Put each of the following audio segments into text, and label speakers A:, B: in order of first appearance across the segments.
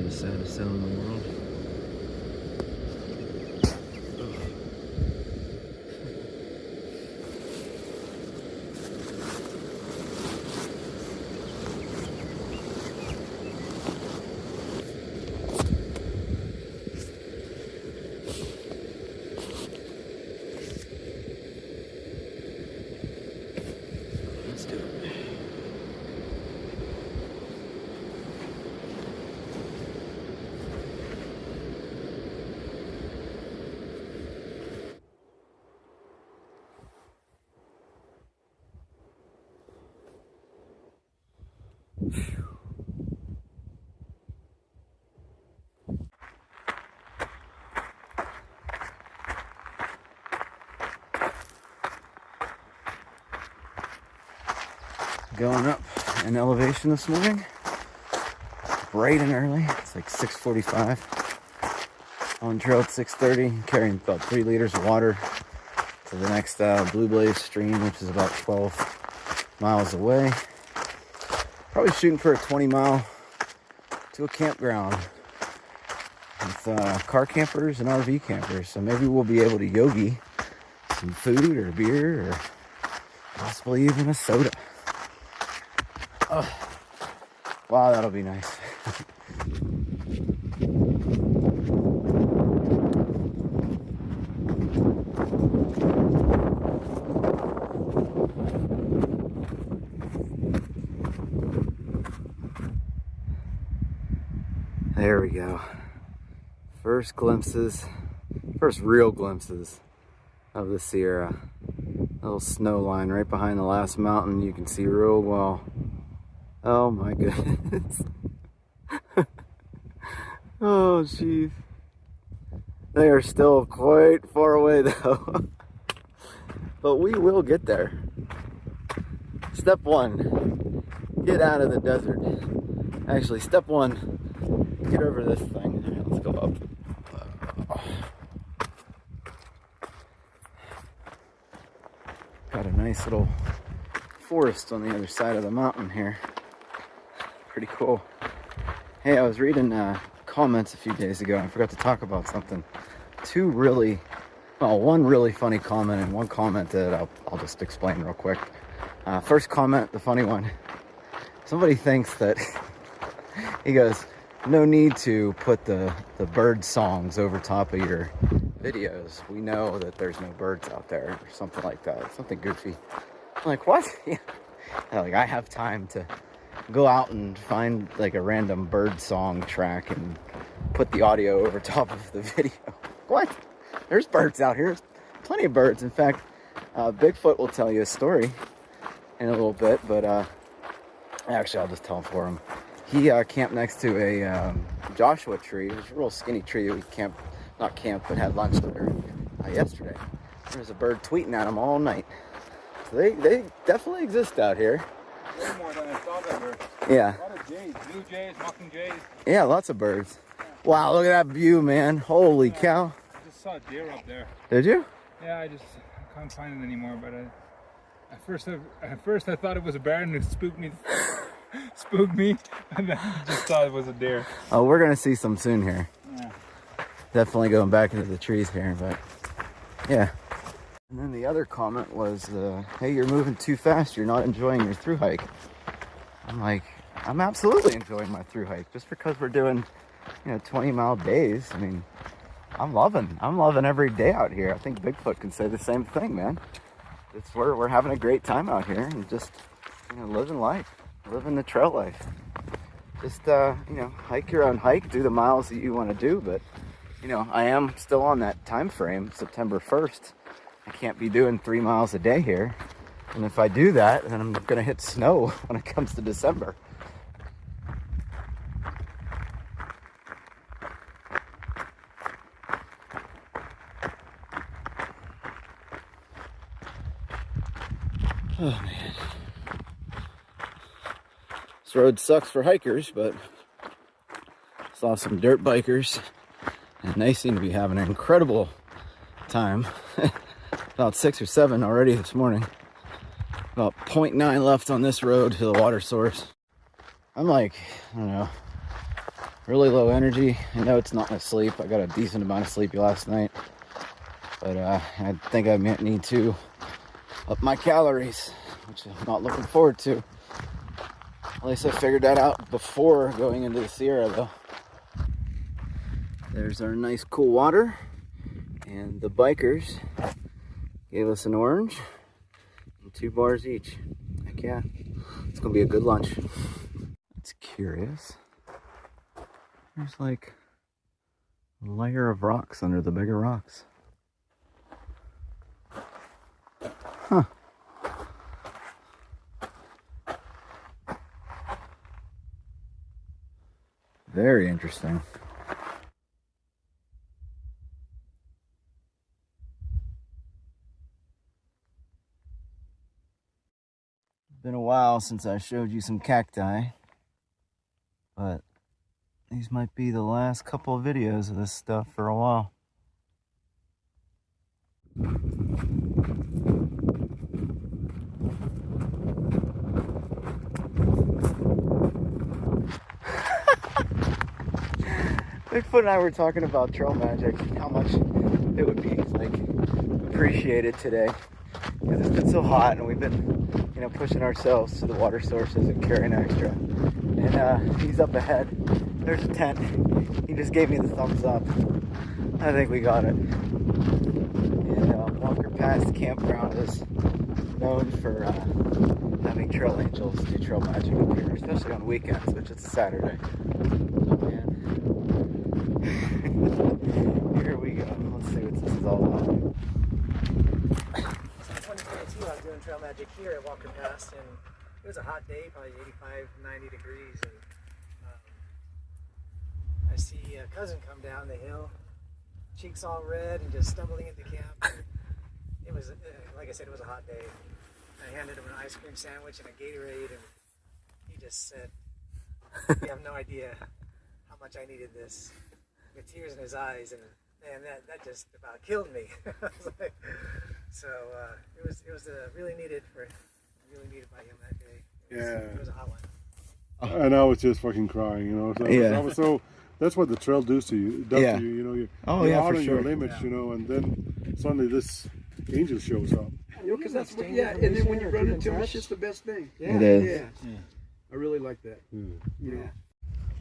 A: the saddest sound in the world. Let's do it. Going up in elevation this morning, bright and early. It's like 6:45. On trail at 6:30, carrying about 3 liters of water to the next Blue Blaze stream, which is about 12 miles away. Probably shooting for a 20 mile to a campground with car campers and RV campers. So maybe we'll be able to yogi some food or beer or possibly even a soda. Oh, wow, that'll be nice. There we go. First real glimpses of the Sierra. A little snow line right behind the last mountain. You can see real well. Oh my goodness. Oh jeez. They are still quite far away though. But we will get there. Step 1, get out of the desert. Actually, step 1, get over this thing. All right, let's go up. Got a nice little forest on the other side of the mountain here. Pretty cool. Hey, I was reading comments a few days ago and I forgot to talk about something. One really funny comment and one comment that I'll just explain real quick. First comment, the funny one. Somebody thinks that, he goes, no need to put the bird songs over top of your videos. We know that there's no birds out there or something like that. Something goofy. I'm like, what? Yeah. Like, I have time to go out and find like a random bird song track and put the audio over top of the video. What? There's birds out here. There's plenty of birds. In fact, Bigfoot will tell you a story in a little bit, but actually I'll just tell him for him. He camped next to a Joshua tree. It was a real skinny tree that we but had lunch there yesterday. There was a bird tweeting at him all night. So they definitely exist out here.
B: Way more than I thought they were.
A: Yeah.
B: A lot of jays, blue jays, mocking jays.
A: Yeah, lots of birds. Wow, look at that view, man. Holy cow.
B: I just saw a deer up there.
A: Did you?
B: Yeah, I can't find it anymore, but at first I thought it was a bear and it spooked me, and then I just thought it was a deer.
A: Oh, we're gonna see some soon here.
B: Yeah.
A: Definitely going back into the trees here, but yeah. And then the other comment was, hey, you're moving too fast. You're not enjoying your through hike. I'm like, I'm absolutely enjoying my through hike. Just because we're doing, 20-mile days. I mean, I'm loving every day out here. I think Bigfoot can say the same thing, man. We're having a great time out here and just, living life, living the trail life. Just, hike your own hike, do the miles that you want to do. But, I am still on that time frame, September 1st. I can't be doing 3 miles a day here. And if I do that, then I'm going to hit snow when it comes to December. Oh, man. This road sucks for hikers, but saw some dirt bikers. And they seem to be having an incredible time. About 6 or 7 already this morning. About 0.9 left on this road to the water source. I'm like, I don't know, really low energy. I know it's not my sleep. I got a decent amount of sleep last night, but I think I might need to up my calories, which I'm not looking forward to. At least I figured that out before going into the Sierra, though. There's our nice cool water, and the bikers gave us an orange and 2 bars each. Heck yeah, it's gonna be a good lunch. It's curious. There's like a layer of rocks under the bigger rocks. Huh. Very interesting. Been a while since I showed you some cacti, but these might be the last couple of videos of this stuff for a while. Bigfoot and I were talking about trail magic, how much it would be like appreciated today, because it's been so hot and we've been, you know, pushing ourselves to the water sources and carrying extra. And he's up ahead. There's a tent. He just gave me the thumbs up. I think we got it. And Walker Pass Campground is known for having trail angels do trail magic up here, especially on weekends, which is a Saturday. Oh man. Here we go. Let's see what this is all about.
C: So in 2022, I was doing trail magic here at Walker Pass, and it was a hot day, probably 85, 90 degrees. And I see a cousin come down the hill, cheeks all red, and just stumbling into camp. And it was, like I said, it was a hot day. I handed him an ice cream sandwich and a Gatorade, and he just said, "You have no idea how much I needed this," with tears in his eyes, and man, that just about killed me. So it was really needed by him that day. It was a hot one.
D: And I was just fucking crying, you know. So
A: Yeah.
D: I was so. That's what the trail does to you. It does
A: Yeah.
D: to you, you know. You're
A: Yeah,
D: out
A: for
D: on
A: sure.
D: your limits, you know, and then suddenly this angel shows up.
E: You know, because that's what, and then when you run into them, it's just the best thing.
A: It is.
E: Yeah. I really like that. You know.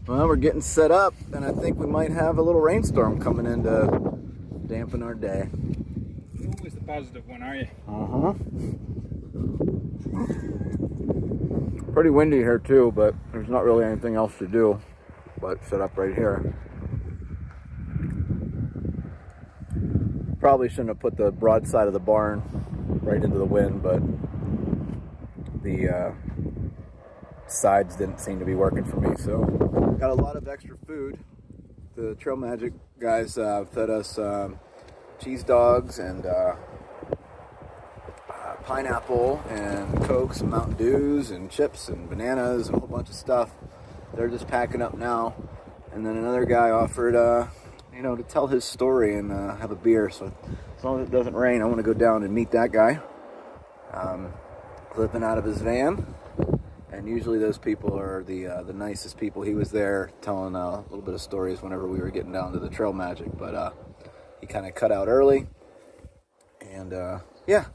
A: Well, we're getting set up, and I think we might have a little rainstorm coming in to dampen our day.
B: You're always the positive one, are you?
A: Uh-huh. Pretty windy here too, but there's not really anything else to do but sit up right here. Probably shouldn't have put the broad side of the barn right into the wind, but the sides didn't seem to be working for me, so got a lot of extra food. The Trail Magic guys fed us cheese dogs and pineapple and Cokes and Mountain Dews and chips and bananas and a whole bunch of stuff. They're just packing up now, and then another guy offered you know, to tell his story and have a beer. So as long as it doesn't rain, I want to go down and meet that guy, living out of his van. And usually those people are the nicest people. He was there telling a little bit of stories whenever we were getting down to the Trail Magic, but he kind of cut out early. And yeah,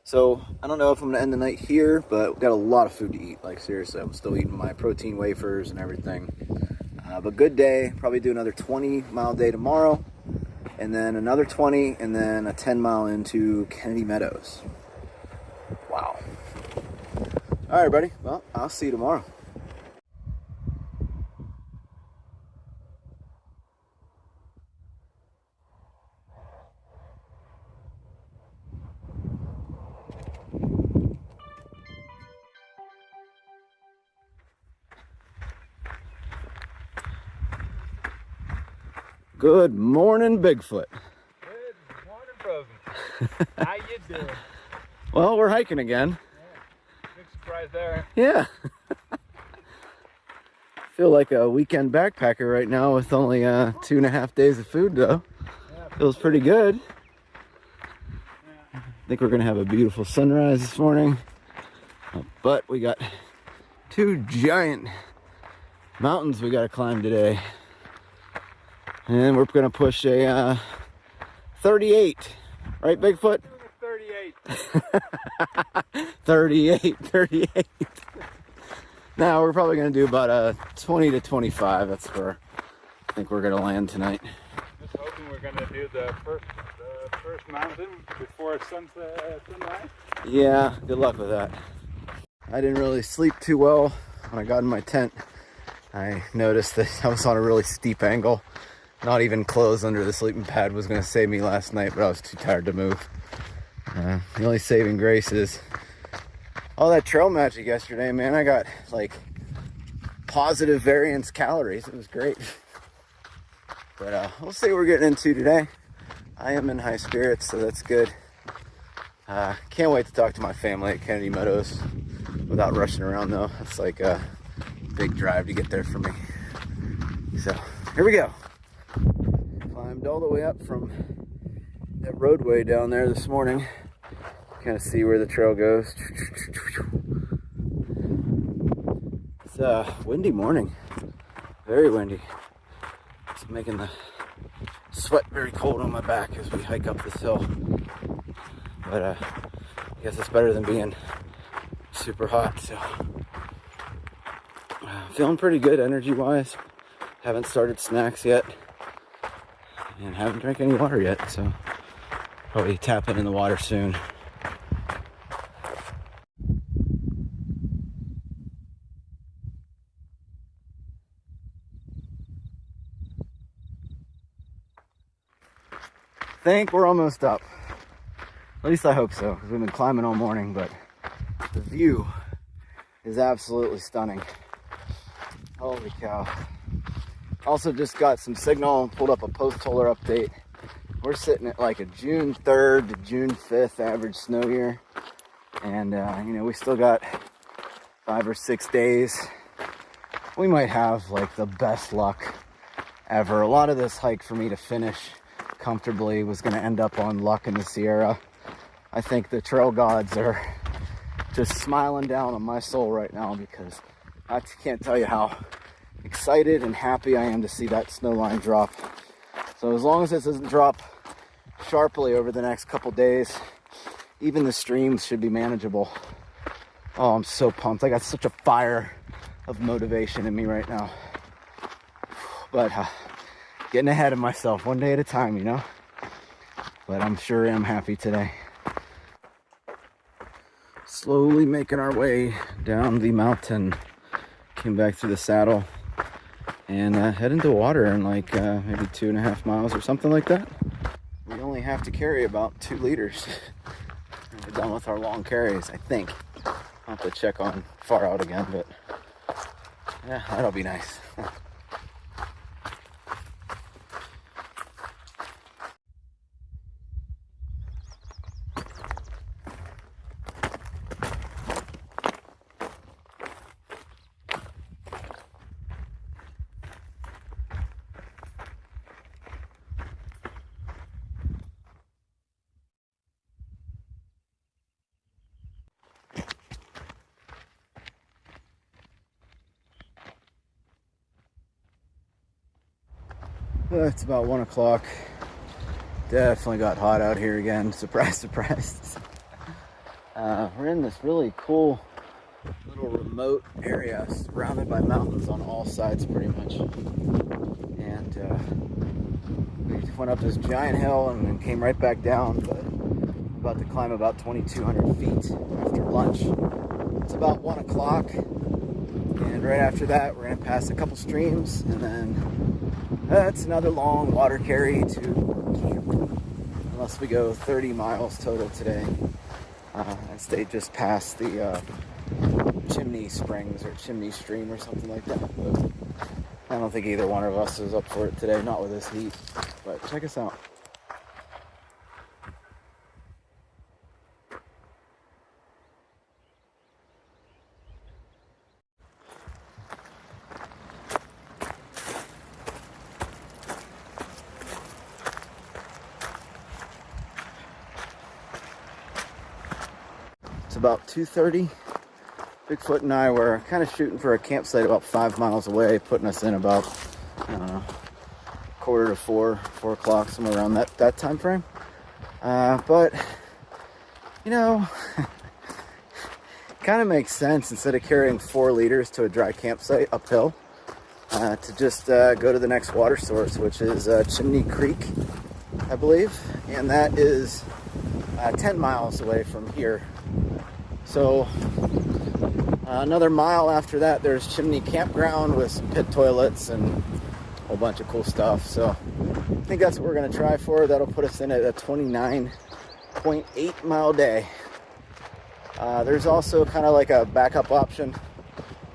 A: so I don't know if I'm gonna end the night here, but we've got a lot of food to eat. Like seriously, I'm still eating my protein wafers and everything. But good day. Probably do another 20-mile day tomorrow, and then another 20, and then a 10-mile into Kennedy Meadows. Wow. All right, everybody. Well, I'll see you tomorrow. Good morning, Bigfoot.
B: Good morning, Frozen. How you doing?
A: Well, we're hiking again.
B: Big surprise there.
A: Yeah. Feel like a weekend backpacker right now with only 2.5 days of food, though. Feels pretty good. I think we're gonna have a beautiful sunrise this morning, but we got 2 giant mountains we gotta climb today. And we're gonna push a 38, right, Bigfoot?
B: 38.
A: 38. Now we're probably gonna do about a 20 to 25. That's where I think we're gonna land tonight.
B: Just hoping we're gonna do the first mountain before sunrise.
A: Yeah, good luck with that. I didn't really sleep too well when I got in my tent. I noticed that I was on a really steep angle. Not even clothes under the sleeping pad was gonna save me last night, but I was too tired to move. The only saving grace is all that trail magic yesterday, man. I got like positive variance calories. It was great. But we'll see what we're getting into today. I am in high spirits, so that's good. Can't wait to talk to my family at Kennedy Meadows without rushing around though. It's like a big drive to get there for me. So here we go. Climbed all the way up from that roadway down there this morning. Kind of see where the trail goes. It's a windy morning. Very windy. It's making the sweat very cold on my back as we hike up this hill. But I guess it's better than being super hot. So feeling pretty good energy wise. Haven't started snacks yet. And haven't drank any water yet. So probably tap in the water soon. I think we're almost up. At least I hope so, because we've been climbing all morning, but the view is absolutely stunning. Holy cow. Also just got some signal, pulled up a post holer update. We're sitting at like a June 3rd to June 5th average snow year. And you know, we still got 5 or 6 days. We might have like the best luck ever. A lot of this hike for me to finish comfortably was going to end up on luck in the Sierra. I think the trail gods are just smiling down on my soul right now, because I can't tell you how excited and happy I am to see that snow line drop. So as long as this doesn't drop sharply over the next couple days, even the streams should be manageable. Oh, I'm so pumped. I got such a fire of motivation in me right now. But getting ahead of myself one day at a time, you know. But I'm sure I'm happy today. Slowly making our way down the mountain. Came back through the saddle and head into water in like maybe 2.5 miles or something like that. We only have to carry about 2 liters. We're done with our long carries, I think. I'll have to check on far out again, but yeah, that'll be nice. It's about 1 o'clock. Definitely got hot out here again. Surprise, surprise. We're in this really cool little remote area surrounded by mountains on all sides pretty much. And we went up this giant hill and then came right back down, but about to climb about 2,200 feet after lunch. It's about 1 o'clock. And right after that, we're gonna pass a couple streams, and then that's another long water carry to camp. Unless we go 30 miles total today. I stayed just past the Chimney Springs or Chimney Stream or something like that. But I don't think either one of us is up for it today, not with this heat. But check us out. It's about 2:30. Bigfoot and I were kind of shooting for a campsite about 5 miles away, putting us in about, I don't know, quarter to 4 o'clock, somewhere around that time frame. But you know, kind of makes sense, instead of carrying 4 liters to a dry campsite uphill, to just go to the next water source, which is Chimney Creek, I believe, and that is 10 miles away from here. So another mile after that, there's Chimney Campground with some pit toilets and a whole bunch of cool stuff. So I think that's what we're gonna try for. That'll put us in at a 29.8 mile day. There's also kind of like a backup option.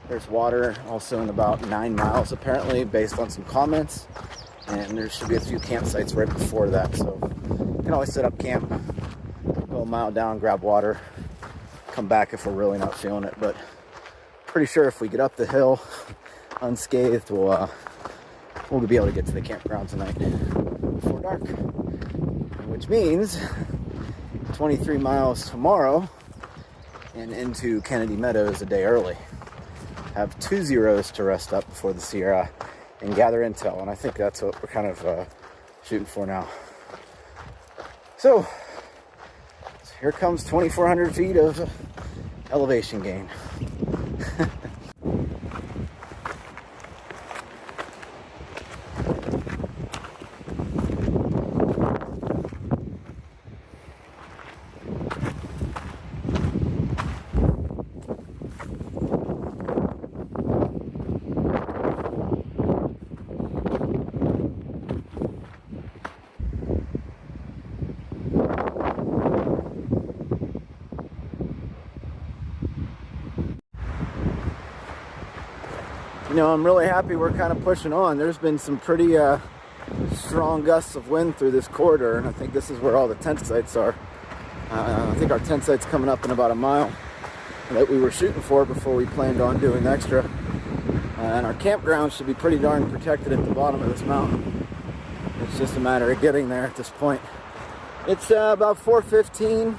A: There's water also in about 9 miles apparently, based on some comments, and there should be a few campsites right before that, so you can always set up camp, go a mile down, grab water, come back if we're really not feeling it. But pretty sure if we get up the hill unscathed, we'll be able to get to the campground tonight before dark, which means 23 miles tomorrow and into Kennedy Meadows a day early. Have 2 zeros to rest up before the Sierra and gather intel, and I think that's what we're kind of shooting for now. So here comes 2,400 feet of elevation gain. You know, I'm really happy we're kind of pushing on. There's been some pretty strong gusts of wind through this corridor, and I think this is where all the tent sites are. I think our tent site's coming up in about a mile that we were shooting for before we planned on doing extra. And our campground should be pretty darn protected at the bottom of this mountain. It's just a matter of getting there at this point. It's about 4:15,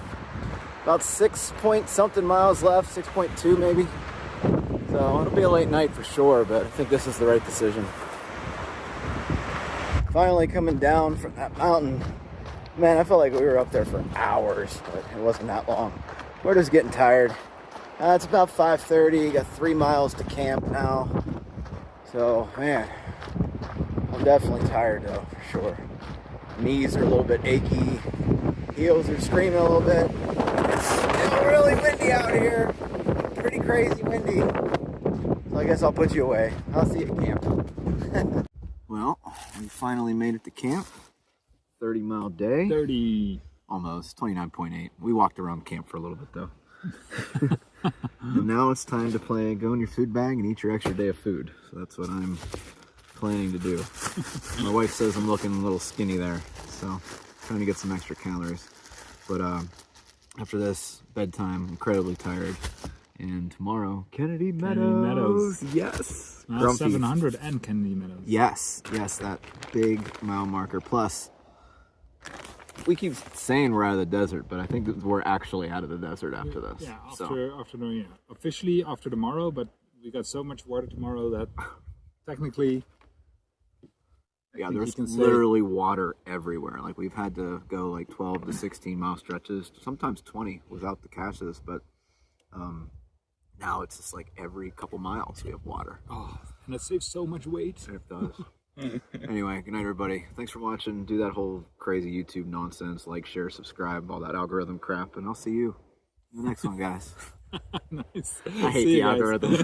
A: about 6 point something miles left, 6.2 maybe. So it'll be a late night for sure, but I think this is the right decision. Finally coming down from that mountain. Man, I felt like we were up there for hours, but it wasn't that long. We're just getting tired. It's about 5:30, got 3 miles to camp now. So, man, I'm definitely tired though, for sure. Knees are a little bit achy. Heels are screaming a little bit. It's still really windy out here. Pretty crazy windy. So I guess I'll put you away. I'll see you at camp. Well, we finally made it to camp. 30-mile day.
B: 30.
A: Almost. 29.8. We walked around camp for a little bit though. And now it's time to go in your food bag and eat your extra day of food. So that's what I'm planning to do. My wife says I'm looking a little skinny there, so trying to get some extra calories. But after this, bedtime, incredibly tired. And tomorrow, Kennedy Meadows. Yes.
B: 700 and Kennedy Meadows.
A: Yes, that big mile marker. Plus, we keep saying we're out of the desert, but I think that we're actually out of the desert after this.
B: Yeah, officially after tomorrow, but we got so much water tomorrow that technically,
A: yeah, there's literally water everywhere. Like we've had to go like 12 to 16 mile stretches, sometimes 20 without the caches, but now it's just like every couple miles we have water.
B: Oh, and it saves so much weight.
A: It does. Anyway, good night everybody. Thanks for watching. Do that whole crazy YouTube nonsense. Like, share, subscribe, all that algorithm crap, and I'll see you in the next one, guys.
B: Nice.
A: I hate the algorithm.